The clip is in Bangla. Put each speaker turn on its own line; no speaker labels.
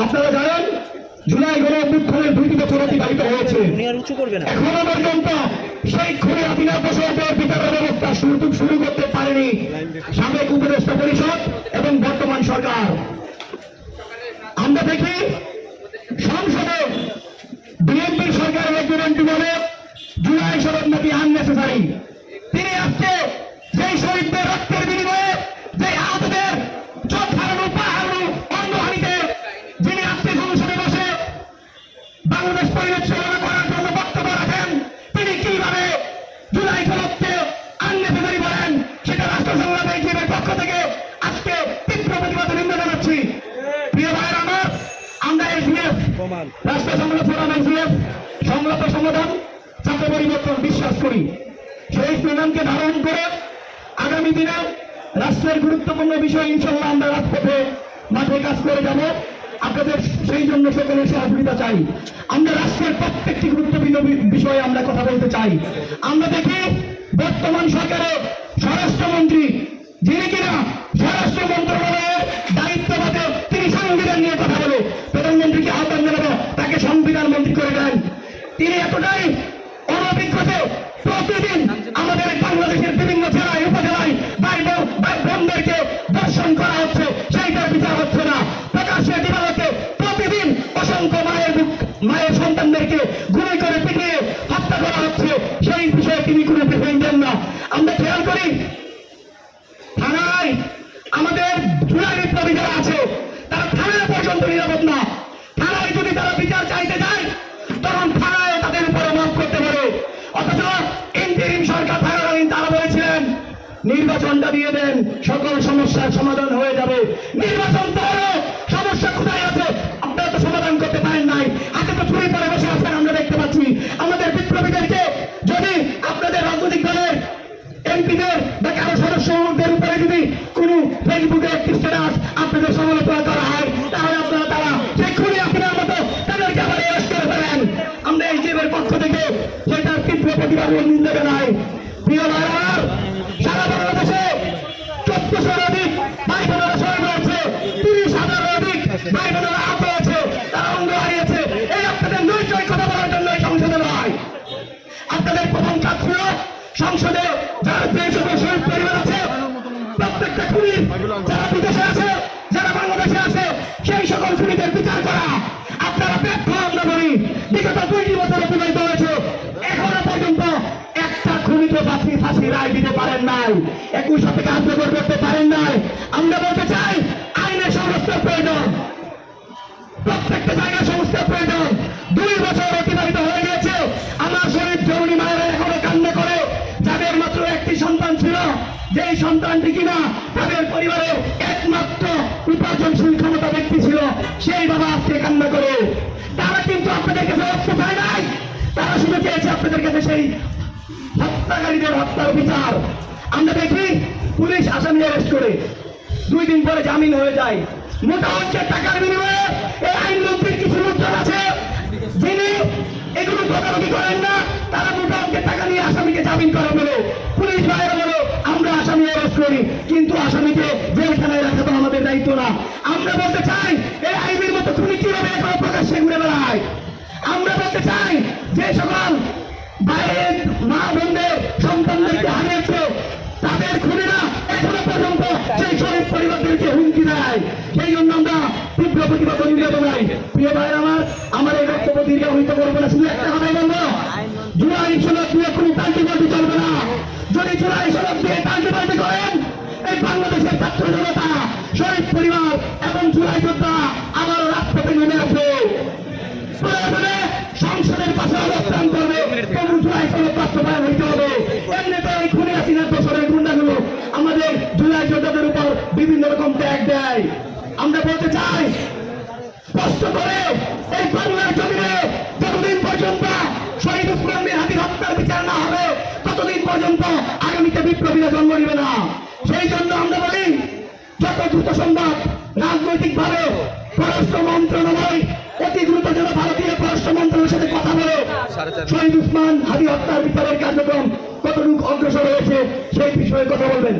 আপনারা জানেন জুলাই গণঅভ্যুত্থানের 2টি বছর অতিবাহিত হয়েছে। এখনো পর্যন্ত সেই খুনে হাসিনা বছরের বিচারের ব্যবস্থা শুরু করতে পারেনি সাবেক উপদেষ্টা পরিষদ এবং বর্তমান সরকার। আমরা দেখি সংসদে বিএনপির সরকারের একজন এমপি বলে জুলাই সনদ নাকি আননেসেসারি। তিনি আজকে সেই শহীদদের রক্তের বিনিময়ে যে আহতদের চোখ হারানো পা হারানো অঙ্গহানিতে যিনি আজকে সংসদে বসে বাংলাদেশ পরিচালনা করার জন্য বক্তব্য রাখেন, তিনি কিভাবে জুলাই সনদকে আননেসেসারি বলেন সেটা রাষ্ট্র সংগ্রাম এনজিওর পক্ষ থেকে আজকে তীব্র প্রতিবাদ নিন্দা জানাচ্ছি। প্রিয় ভাইয়ের আমার, আমরা এসডিএফ রাষ্ট্র সংগ্রাম ফোরাম এসডিএফ সংলাপ সমাধান ছাত্র পরিবর্তন বিশ্বাস করি। সেই স্লোগানকে ধারণ করে আগামী দিনে রাষ্ট্রের গুরুত্বপূর্ণ বিষয় ইনশাল্লাহ আমরা রাজপথে মাঠে কাজ করে যাব। আপনাদের সেই জন্য সকলের সহযোগিতা চাই। আমরা রাষ্ট্রের প্রত্যেকটি গুরুত্বপূর্ণ বিষয়ে আমরা কথা বলতে চাই। আমরা দেখি বর্তমান সরকারের স্বরাষ্ট্রমন্ত্রী যিনি কিনা স্বরাষ্ট্র মন্ত্রণালয়ের দায়িত্ব পাতে তিনি সংবিধান নিয়ে কথা বলে প্রধানমন্ত্রীকে আহ্বান জানাবো তাকে সংবিধান মন্ত্রী করে দেন। তিনি এতটাই অনভিজ্ঞতা প্রতিদিন আমাদের বাংলাদেশের বিভিন্ন জেলায় উপজেলায় বোনদেরকে দর্শন করা হচ্ছে, সেইটার বিচার হচ্ছে না। প্রকাশ্যে দিবালোকে প্রতিদিন অসংখ্য মায়ের সন্তানদেরকে গুলি করে পিটিয়ে হত্যা করা হচ্ছে, সেই বিষয়ে তিনি কোনো প্রেফারেন্স দেন না। আমরা খেয়াল করি থানায় আমাদের জুলাই বিপ্লবী যারা আছে তারা থানায় পর্যন্ত নিরাপদ না। থানায় যদি তারা বিচার চাইতে যায় তখন থানায় তাদের উপরে মাফ করতে পারে। অথচ ইন্টারিম সরকার থাকাকালীন তারা বলেছিলেন নির্বাচনটা দিয়ে দেন, সকল সমস্যার সমাধান হয়ে যাবে। নির্বাচন পরে সমস্যা কোথায় আছে আপনারা তো সমাধান করতে পারেন নাই, হাতে তো ছুরি পরে বসে আছেন। আমরা দেখতে পাচ্ছি আমাদের বিপ্লবীদেরকে যদি আপনাদের রাজনৈতিক দলের এমপিদের বা কারো সদস্যদের উপরে যদি কোন ফেসবুকে একটি স্ট্যাটাস আপনাদের সমালোচনা করা হয় তাহলে আপনারা তারা সেই খুনি আপনার মতো তাদেরকে আবার অ্যারেস্ট করে ফেলেন। আমরা এই জীবের পক্ষ থেকে সেটার তীব্র প্রতিবাদ নিন্দা জানাই। প্রিয় ভাইরা, সারা বাংলাদেশে 1400-এর অধিক ভাই বোনেরা শহীদ হয়েছে, 30,000-এর অধিক ভাই বোনেরা আহত হয়েছে, তারা অঙ্গ হারিয়েছে। এই আপনাদের নৈশয় কথা বলার জন্য সংসদে নয়। আপনাদের প্রথম কাজ ছিল সংসদে যারা যে সকল শহীদ পরিবার আছে প্রত্যেকটা খুনি যারা বিদেশে আছে যারা বাংলাদেশে আছে সেই সকল খুনিদের বিচার করা। আপনারা ব্যর্থ। আমরা বলি বিগত 2টি বছর অতিবাহিত হয়েছে, এখনো পর্যন্ত একটা খুনিকে ফাঁসি রায় দিতে পারেন নাই, 21 থেকে কার্যকর করতে পারেন নাই। আমরা বলতে চাই আইনের সংস্কার প্রয়োজন, প্রত্যেকটা জায়গায় সংস্কার প্রয়োজন। 2 বছর অতিবাহিত হয়ে গেছে, আমার শরীর জরুরি মায়েরা এখনো কান্না করে যাদের মাত্র একটি সন্তান ছিল, যেই সন্তানটি কিনা তাদের পরিবারের একমাত্র উপার্জনশীল ক্ষমতা ব্যক্তি ছিল, সেই বাবা আজকে কান্না করে। তারা কিন্তু আপনাদের কাছে অর্থ পায় নাই, তারা শুধু চেয়েছে আপনাদের কাছে সেই হত্যাকারীদের হত্যার বিচার। আমরা দেখি পুলিশ আসামি অ্যারেস্ট করে 2 দিন পরে জামিন হয়ে যায়। মোটা অঙ্কের টাকার বিনিময়ে এই আইনমন্ত্রীর কিছু লোকজন আছে যিনি এগুলো তদারকি করেন না, তারা মোটা অঙ্কের টাকা নিয়ে আসামিকে জামিন করা বলে পুলিশ ভাইয়েরা বলো আমরা আসামি অ্যারেস্ট করি, কিন্তু আসামিকে জেলখানায় রাখা তো আমাদের দায়িত্ব না। আমরা বলতে চাই এই আইনের মতো তুমি কিভাবে এখনো প্রকাশ্যে ঘুরে বেড়ায়। আমরা বলতে চাই যে সকল ভাইয়ের মা বোনদের সন্তানদেরকে হারিয়েছে তাদের খুনিরা এখনো পর্যন্ত সেই শহীদ পরিবারদেরকে হুমকি দেয়। সেই জন্য আমরা তীব্র প্রতিবাদ নিন্দা জানাই। প্রিয় ভাই আমার এই বক্তব্য দীর্ঘায়িত করবো না, শুধু একটা কথাই বলবো, জুলাই সনদ দিয়ে কোনো পাল্টি চলবে না। যদি জুলাই সনদ দিয়ে পাল্টি করেন এই বাংলাদেশের ছাত্র জনতা শহীদ পরিবার এবং জুলাই যোদ্ধা আবারও রাজপথে নেমে আসবে, সংসদের পাশে অবস্থান করবে, তবু জুলাই সনদ বাস্তবায়ন হইতে হবে। এমনিতে এই খুনি হাসিনার দোষরের গুন্ডাগুলো আমাদের জুলাই যোদ্ধাদের উপর বিভিন্ন রকম ট্যাগ দেয়। আমরা বলতে চাই স্পষ্ট করে এই বাংলার জমিনে যতদিন পর্যন্ত শহীদ উসমান বিন হাদির হত্যার বিচার না হবে ততদিন পর্যন্ত আগামীতে বিপ্লবীরা জন্ম নিবে না। সেই জন্য আমরা বলি যত দ্রুত সম্ভব রাজনৈতিক ভাবে পররাষ্ট্র মন্ত্রণালয় অতি দ্রুত যেন ভারতীয় পররাষ্ট্র মন্ত্রণালয়ের সাথে কথা বলে শহীদ উসমান হাদি হত্যার বিচারের কার্যক্রম কতটুকু অগ্রসর হয়েছে সেই বিষয়ে কথা বলবেন।